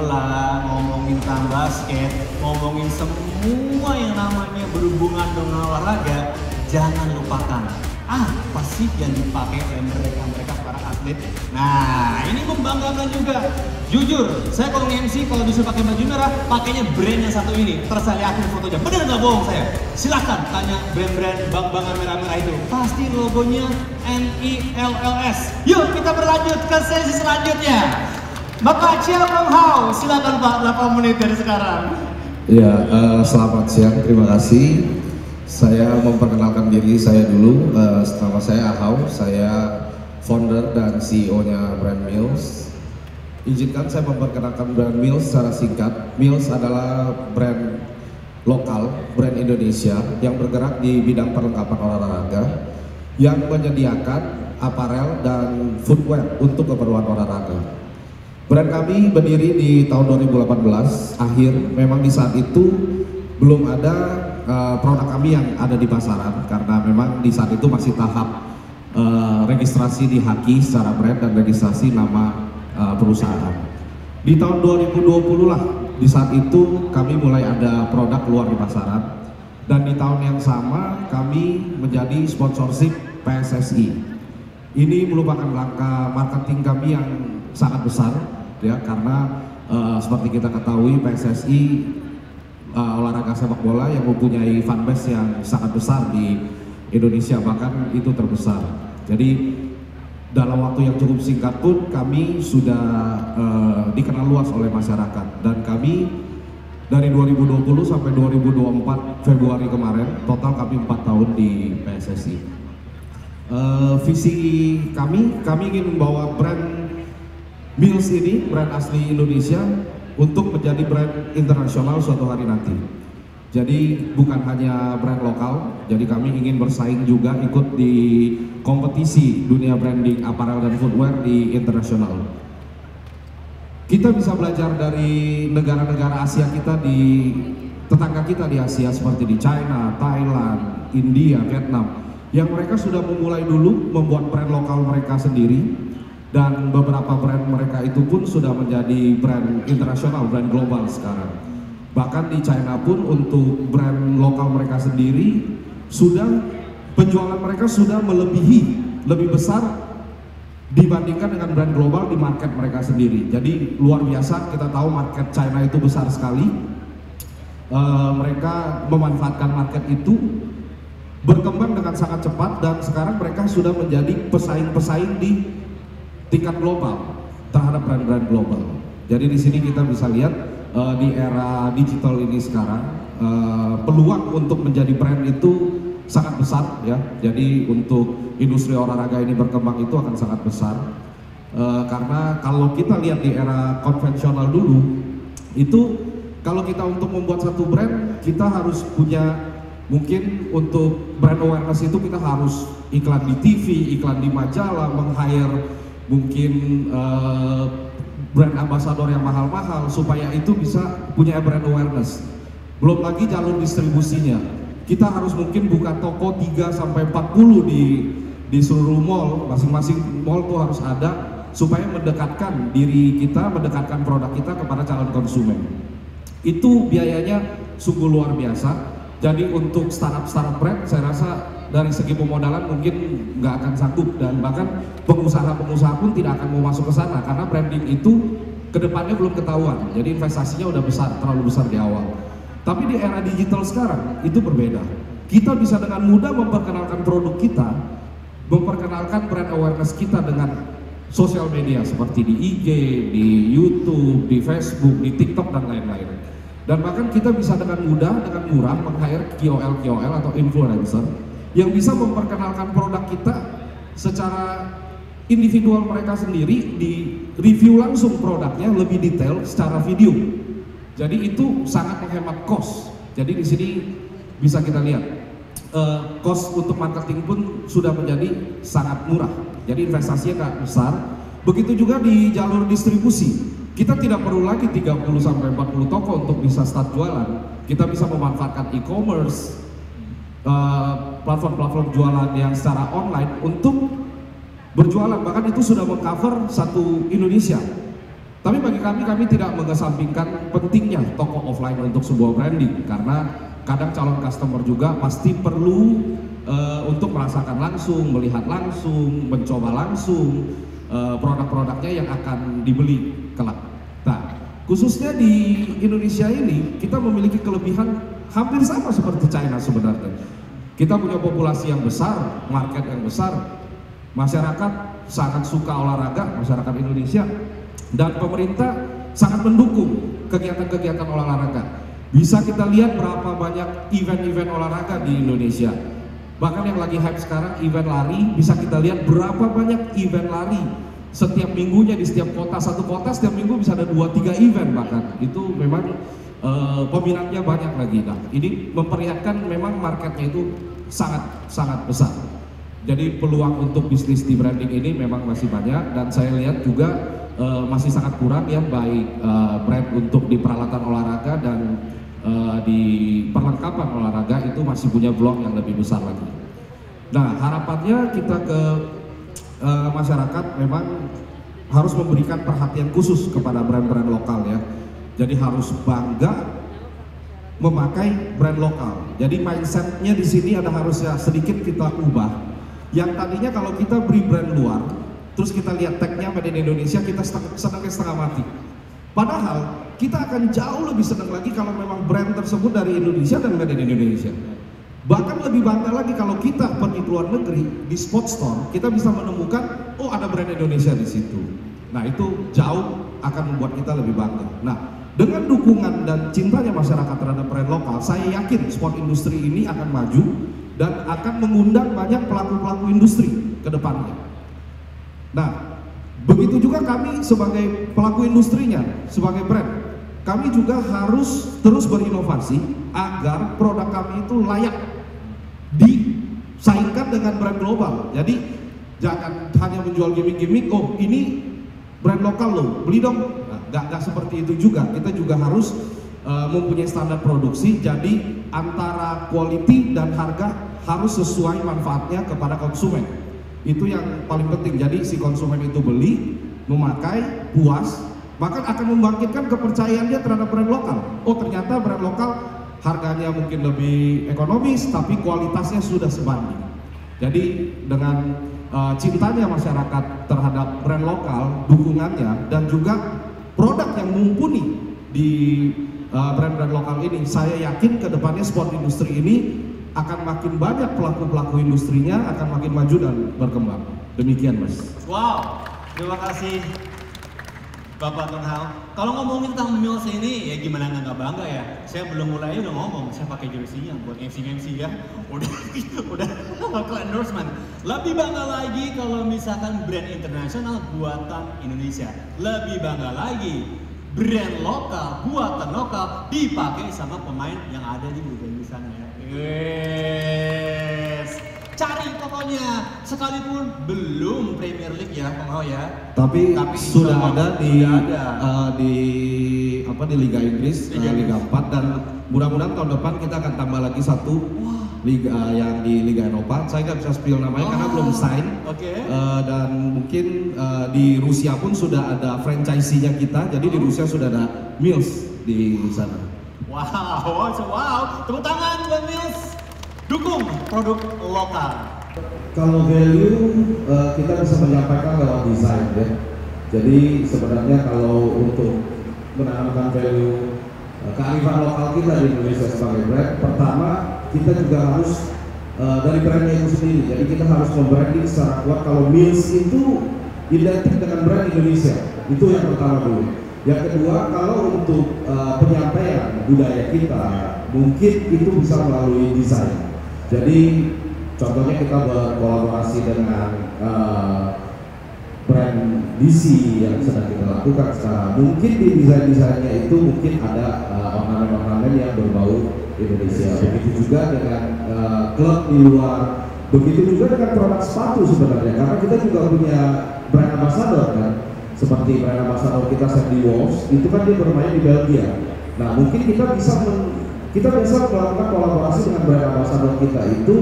bola, ngomongin tentang basket, ngomongin semua yang namanya berhubungan dengan olahraga, jangan lupakan apa sih yang dipakai oleh mereka para atlet. Nah, ini membanggakan juga. Jujur, saya kalau nge-MC kalau bisa pakai baju merah, pakainya brand yang satu ini. Terus saya lihatin fotonya, bener nggak bohong saya? Silahkan tanya brand-brand bank-bankan merah-merah itu. Pasti logonya NILLS. Yuk kita berlanjut ke sesi selanjutnya. Bapak Chia Peng Hao, silakan Pak, 8 menit dari sekarang. Ya, selamat siang, terima kasih. Saya memperkenalkan diri saya dulu. Nama saya Ahau, saya founder dan CEO-nya Brand Mills. Izinkan saya memperkenalkan Brand Mills secara singkat. Mills adalah brand lokal, brand Indonesia yang bergerak di bidang perlengkapan olahraga yang menyediakan aparel dan footwear untuk keperluan olahraga. Brand kami berdiri di tahun 2018 akhir. Memang di saat itu belum ada produk kami yang ada di pasaran karena memang di saat itu masih tahap registrasi di HAKI secara brand dan registrasi nama perusahaan. Di tahun 2020 lah, di saat itu kami mulai ada produk keluar di pasaran, dan di tahun yang sama kami menjadi sponsorship PSSI. Ini merupakan langkah marketing kami yang sangat besar ya, karena seperti kita ketahui PSSI olahraga sepak bola yang mempunyai fanbase yang sangat besar di Indonesia, bahkan itu terbesar. Jadi dalam waktu yang cukup singkat pun kami sudah dikenal luas oleh masyarakat, dan kami dari 2020 sampai 2024 Februari kemarin total kami 4 tahun di PSSI. Visi kami ingin membawa brand Mills ini, brand asli Indonesia, untuk menjadi brand internasional suatu hari nanti. Jadi bukan hanya brand lokal, jadi kami ingin bersaing juga ikut di kompetisi dunia branding apparel dan footwear di internasional. Kita bisa belajar dari negara-negara Asia kita, di tetangga kita di Asia seperti di China, Thailand, India, Vietnam, yang mereka sudah memulai dulu membuat brand lokal mereka sendiri. Dan beberapa brand mereka itu pun sudah menjadi brand internasional, brand global sekarang. Bahkan di China pun untuk brand lokal mereka sendiri penjualan mereka sudah lebih besar dibandingkan dengan brand global di market mereka sendiri. Jadi luar biasa, kita tahu market China itu besar sekali. Mereka memanfaatkan market itu, berkembang dengan sangat cepat, dan sekarang mereka sudah menjadi pesaing-pesaing di tingkat global terhadap brand-brand global. Jadi di sini kita bisa lihat di era digital ini sekarang peluang untuk menjadi brand itu sangat besar ya. Jadi untuk industri olahraga ini berkembang itu akan sangat besar karena kalau kita lihat di era konvensional dulu itu, kalau kita untuk membuat satu brand kita harus punya, mungkin untuk brand awareness itu kita harus iklan di TV, iklan di majalah, meng-hire mungkin brand ambassador yang mahal-mahal supaya itu bisa punya brand awareness. Belum lagi jalur distribusinya. Kita harus mungkin buka toko 3 sampai 40 di seluruh mall, masing-masing mall tuh harus ada supaya mendekatkan diri kita, mendekatkan produk kita kepada calon konsumen. Itu biayanya sungguh luar biasa. Jadi untuk startup brand saya rasa dari segi pemodalan mungkin nggak akan sanggup, dan bahkan pengusaha-pengusaha pun tidak akan mau masuk ke sana karena branding itu kedepannya belum ketahuan. Jadi investasinya udah besar, terlalu besar di awal. Tapi di era digital sekarang itu berbeda. Kita bisa dengan mudah memperkenalkan produk kita, memperkenalkan brand awareness kita dengan sosial media seperti di IG, di YouTube, di Facebook, di TikTok dan lain-lain. Dan bahkan kita bisa dengan mudah, dengan murah meng-hire KOL atau influencer yang bisa memperkenalkan produk kita secara individual mereka sendiri, di review langsung produknya lebih detail secara video. Jadi itu sangat menghemat cost. Jadi di sini bisa kita lihat cost untuk marketing pun sudah menjadi sangat murah. Jadi investasinya nggak besar. Begitu juga di jalur distribusi. Kita tidak perlu lagi 30 sampai 40 toko untuk bisa start jualan. Kita bisa memanfaatkan e-commerce, platform-platform jualan yang secara online untuk berjualan, bahkan itu sudah mengcover satu Indonesia. Tapi Tapi bagi kami tidak mengesampingkan pentingnya toko offline untuk sebuah branding, karena kadang calon customer juga pasti perlu untuk merasakan langsung, melihat langsung, mencoba langsung produk-produknya yang akan dibeli kelak. Nah, khususnya di Indonesia ini kita memiliki kelebihan hampir sama seperti China sebenarnya. Kita punya populasi yang besar, market yang besar, masyarakat sangat suka olahraga, masyarakat Indonesia, dan pemerintah sangat mendukung kegiatan-kegiatan olahraga. Bisa kita lihat berapa banyak event-event olahraga di Indonesia. Bahkan yang lagi hype sekarang event lari, bisa kita lihat berapa banyak event lari. Setiap minggunya di setiap kota, satu kota setiap minggu bisa ada 2-3 event bahkan. Itu memang peminatnya banyak lagi. Nah, ini memperlihatkan memang marketnya itu sangat besar. Jadi peluang untuk bisnis di branding ini memang masih banyak, dan saya lihat juga masih sangat kurang ya, baik brand untuk di peralatan olahraga dan di perlengkapan olahraga itu masih punya peluang yang lebih besar lagi. Nah, harapannya kita ke masyarakat memang harus memberikan perhatian khusus kepada brand-brand lokal ya. Jadi harus bangga memakai brand lokal. Jadi mindsetnya di sini ada harusnya sedikit kita ubah. Yang tadinya kalau kita beli brand luar, terus kita lihat tagnya Made in Indonesia, kita setengah mati. Padahal kita akan jauh lebih senang lagi kalau memang brand tersebut dari Indonesia dan Made in Indonesia. Bahkan lebih bangga lagi kalau kita pergi ke luar negeri di spot store, kita bisa menemukan oh ada brand Indonesia di situ. Nah, itu jauh akan membuat kita lebih bangga. Nah, dengan dukungan dan cintanya masyarakat terhadap brand lokal, saya yakin sport industri ini akan maju dan akan mengundang banyak pelaku-pelaku industri ke depannya. Nah, begitu juga kami sebagai pelaku industrinya, sebagai brand, kami juga harus terus berinovasi agar produk kami itu layak disaingkan dengan brand global. Jadi jangan hanya menjual gimmick-gimmick, oh ini brand lokal loh, beli dong. Nah, gak seperti itu juga, kita juga harus mempunyai standar produksi, jadi antara quality dan harga harus sesuai manfaatnya kepada konsumen. Itu yang paling penting. Jadi si konsumen itu beli, memakai, puas, bahkan akan membangkitkan kepercayaan dia terhadap brand lokal. Oh ternyata brand lokal harganya mungkin lebih ekonomis, tapi kualitasnya sudah sebanding. Jadi dengan cintanya masyarakat terhadap brand lokal, dukungannya, dan juga produk yang mumpuni di brand-brand lokal ini, saya yakin ke depannya sport industri ini akan makin banyak pelaku-pelaku industrinya, akan makin maju dan berkembang. Demikian Mas. Wow, terima kasih Bapak Tun Hao. Kalau ngomongin tentang Mills ini, ya gimana nggak bangga ya? Saya belum mulai udah ngomong, saya pakai jersey yang buat MC ya. Udah ke endorsement. Lebih bangga lagi kalau misalkan brand internasional buatan Indonesia. Lebih bangga lagi brand lokal, buatan lokal dipakai sama pemain yang ada di sana ya. Yes. Cari pokoknya, sekalipun belum Premier League ya, Bang Hao ya. Tapi sudah ada di Liga Inggris, Liga 4, dan mudah-mudahan tahun depan kita akan tambah lagi satu liga yang di Liga Eropa. Saya nggak bisa spill namanya karena belum sign. Dan mungkin di Rusia pun sudah ada franchise-nya kita, jadi di Rusia sudah ada Mills di sana. Wow, tepuk tangan buat Mills. Dukung produk lokal. Kalau value kita bisa menyampaikan lewat desain ya. Jadi sebenarnya kalau untuk menanamkan value kearifan lokal kita di Indonesia sebagai brand, pertama kita juga harus dari brandnya itu sendiri. Jadi kita harus membranding secara kuat kalau Mills itu identik dengan brand Indonesia. Itu yang pertama dulu. Yang kedua, kalau untuk penyampaian budaya kita, mungkin itu bisa melalui desain. Jadi contohnya kita berkolaborasi dengan brand DC yang sedang kita lakukan sekarang. Mungkin di desain-desainnya itu mungkin ada ornamen-ornamen yang berbau Indonesia. Begitu juga dengan klub di luar. Begitu juga dengan produk sepatu sebenarnya, karena kita juga punya brand ambassador kan. Seperti brand ambassador kita Sandy Walsh, itu kan dia bermain di Belgia. Nah mungkin kita bisa melakukan kolaborasi dengan brand ambassador kita itu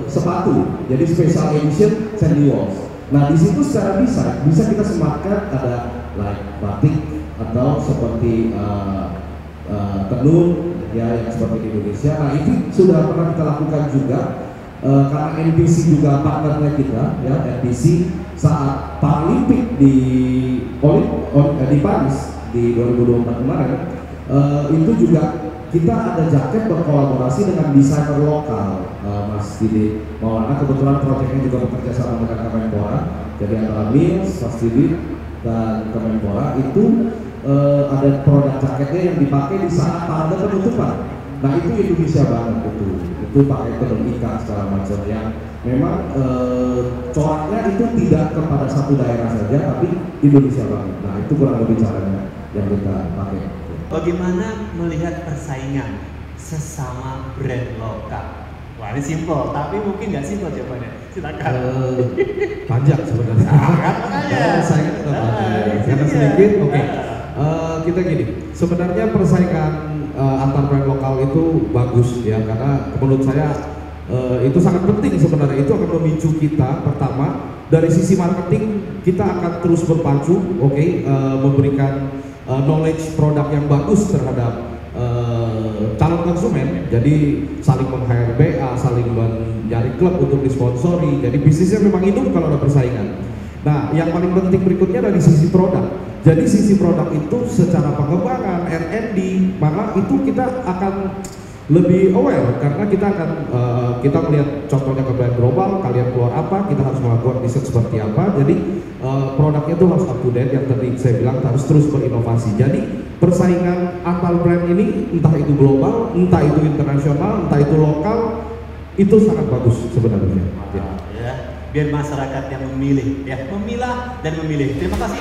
sepatu, jadi special edition Sandy Walsh. Nah di situ secara desain bisa kita sematkan ada like batik atau seperti tenun ya yang seperti di Indonesia. Nah itu sudah pernah kita lakukan juga karena NBC juga partnernya kita ya, NBC saat Paralimpik di Paris di 2024 kemarin itu juga kita ada jaket berkolaborasi dengan desainer lokal, Mas Didi Maulana. Kebetulan proyeknya juga bekerja sama dengan Kemenpora, jadi antara Mills, Mas Didi dan Kemenpora itu ada produk jaketnya yang dipakai di saat parade penutupan. Nah itu Indonesia banget itu pakai tenun ikat segala macam yang memang coraknya itu tidak kepada satu daerah saja, tapi Indonesia banget. Nah itu kurang lebih caranya yang kita pakai. Bagaimana melihat persaingan sesama brand lokal? Wah ini simpel, tapi mungkin nggak simpel jawabannya. Silakan. Panjang sebenarnya. Persaingan tetap ada. Karena sedikit, oke. Kita gini, sebenarnya persaingan antar brand lokal itu bagus ya, karena menurut saya itu sangat penting sebenarnya. Itu akan memicu kita pertama dari sisi marketing kita akan terus berpacu, memberikan knowledge produk yang bagus terhadap calon konsumen. Jadi saling meng-hire BA, saling mencari klub untuk disponsori. Jadi bisnisnya memang hidup kalau ada persaingan. Nah, yang paling penting berikutnya dari sisi produk. Jadi sisi produk itu secara pengembangan R&D, maka itu kita akan lebih aware karena kita akan kita melihat contohnya ke brand global, kalian keluar apa, kita harus melakukan riset seperti apa. Jadi produknya itu harus up to date, yang tadi saya bilang harus terus berinovasi. Jadi persaingan antar brand ini entah itu global, entah itu internasional, entah itu lokal, itu sangat bagus sebenarnya. Ya, biar masyarakat yang memilih, ya memilah dan memilih. Terima kasih.